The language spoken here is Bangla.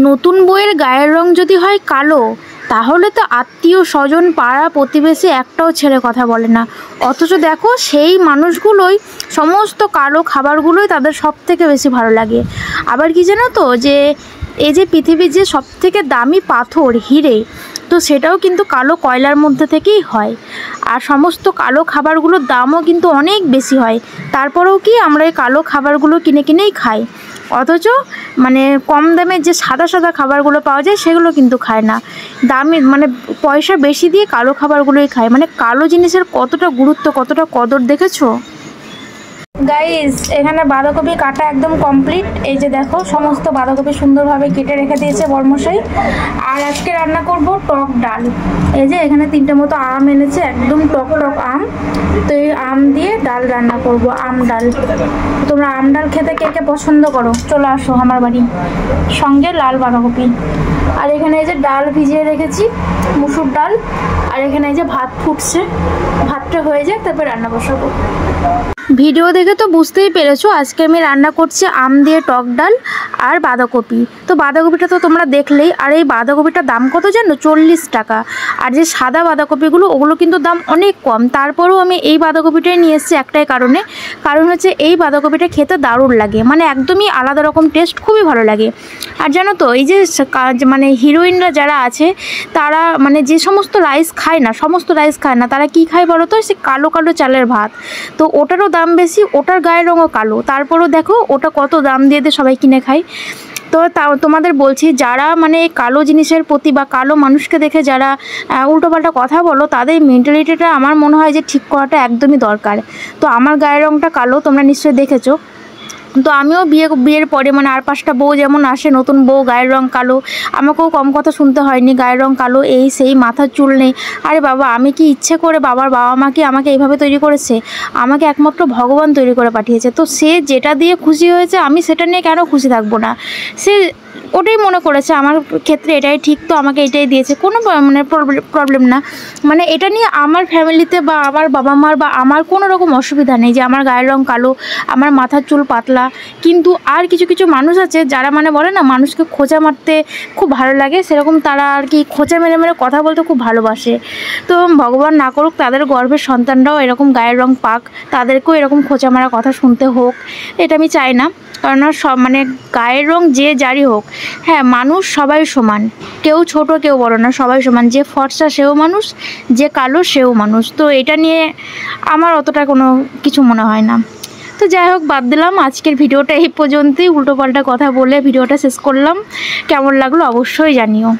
নতুন বউয়ের গায়ের রং যদি হয় কালো, তাহলে তো আত্মীয় স্বজন পাড়া প্রতিবেশী একটাও ছেড়ে কথা বলে না। অথচ দেখো সেই মানুষগুলোই সমস্ত কালো খাবারগুলোই তাদের সব থেকে বেশি ভালো লাগে। আবার কি জানো তো, যে এই যে পৃথিবীর যে সব থেকে দামি পাথর হিরে, তো সেটাও কিন্তু কালো কয়লার মধ্যে থেকেই হয়। আর সমস্ত কালো খাবারগুলোর দামও কিন্তু অনেক বেশি হয়। তারপরেও কি আমরা এই কালো খাবারগুলো কিনে কিনেই খাই। অথচ মানে কম দামে যে সাদা সাদা খাবারগুলো পাওয়া যায় সেগুলো কিন্তু খায় না, দামি মানে পয়সা বেশি দিয়ে কালো খাবারগুলোই খায়। মানে কালো জিনিসের কতটা গুরুত্ব, কতটা কদর দেখেছো গাইস। এখানে বাঁধাকপি কাটা একদম কমপ্লিট। এই যে দেখো সমস্ত বাঁধাকপি সুন্দরভাবে কেটে রেখে দিয়েছে বড়মশাই। আর আজকে রান্না করব টক ডাল। এই যে এখানে 3টে মতো আম এনেছে, একদম টক টক আম। তো এই আম দিয়ে ডাল রান্না করব, আম ডাল। তোমরা আম ডাল খেতে কে কে পছন্দ করো চলে আসো আমার বাড়ি, সঙ্গে লাল বাঁধাকপি। আর এখানে এই যে ডাল ভিজিয়ে রেখেছি, মুসুর ডাল। আর এখানে এই যে ভাত ফুটছে, ভাতটা হয়ে যায় তারপর রান্না বসাবো। ভিডিও দেখে তো বুঝতেই পেরেছো আজকে আমি রান্না করছি আম দিয়ে টক ডাল আর বাঁধাকপি। তো বাঁধাকপিটা তো তোমরা দেখলেই। আর এই বাঁধাকপিটার দাম কত জানো? 40 টাকা। আর যে সাদা বাঁধাকপিগুলো ওগুলো কিন্তু দাম অনেক কম। তারপরেও আমি এই বাঁধাকপিটাই নিয়ে এসেছি একটাই কারণ হচ্ছে এই বাঁধাকপিটা খেতে দারুণ লাগে, মানে একদমই আলাদা রকম টেস্ট, খুবই ভালো লাগে। আর জানো তো এই যে মানে হিরোইনরা যারা আছে তারা মানে যে সমস্ত রাইস খায় না, তারা কি খায় বলো তো? সে কালো কালো চালের ভাত। তো ওটারও দাম বেশি, ওটার গায়ের রঙও কালো, তারপরও দেখো ওটা কত দাম দিয়ে সবাই কিনে খায়। তো তোমাদের বলছি, যারা মানে কালো জিনিসের প্রতি বা কালো মানুষকে দেখে যারা উল্টোপাল্টা কথা বলো, তাদের মেন্টালিটিটা আমার মনে হয় যে ঠিক করাটা একদমই দরকার। তো আমার গায়ের রঙটা কালো, তোমরা নিশ্চয়ই দেখেছো। তো আমিও বিয়ের পরে মানে আর 5টা বউ যেমন আসে, নতুন বউ গায়ের রং কালো, আমাকেও কম কথা শুনতে হয়নি গায়ের রং কালো এই সেই, মাথার চুল নেই। আরে বাবা, আমি কি ইচ্ছে করে বাবা মা কি আমাকে এইভাবে তৈরি করেছে? আমাকে একমাত্র ভগবান তৈরি করে পাঠিয়েছে। তো সে যেটা দিয়ে খুশি হয়েছে আমি সেটা নিয়ে কেন খুশি থাকবো না? সে ওটাই মনে করেছে আমার ক্ষেত্রে এটাই ঠিক, তো আমাকে এটাই দিয়েছে, কোনো মানে প্রবলেম না। মানে এটা নিয়ে আমার ফ্যামিলিতে বা আমার বাবা মার বা আমার কোনো রকম অসুবিধা নেই যে আমার গায়ের রং কালো, আমার মাথার চুল পাতলা। কিন্তু আর কিছু কিছু মানুষ আছে যারা মানে বলে না মানুষকে খোঁচা মারতে খুব ভালো লাগে, সেরকম তারা আর কি খোঁচা মেরে মেরে কথা বলতে খুব ভালোবাসে। তো ভগবান না করুক তাদের গর্ভের সন্তানরাও এরকম গায়ের রং পাক, তাদেরকেও এরকম খোঁচা মারা কথা শুনতে হোক, এটা আমি চাই না। কারণ সব মানে গায়ের রং যে যারই হোক, হ্যাঁ মানুষ সবাই সমান, কেউ ছোট কেউ বড় না, সবাই সমান। যে ফর্সা সেও মানুষ, যে কালো সেও মানুষ। তো এটা নিয়ে আমার অতটা কোনো কিছু মনে হয় না। তো যাই হোক, বাদ দিলাম। আজকের ভিডিওটা এই পর্যন্তই, উল্টোপাল্টা কথা বলে ভিডিওটা শেষ করলাম। কেমন লাগলো অবশ্যই জানিও।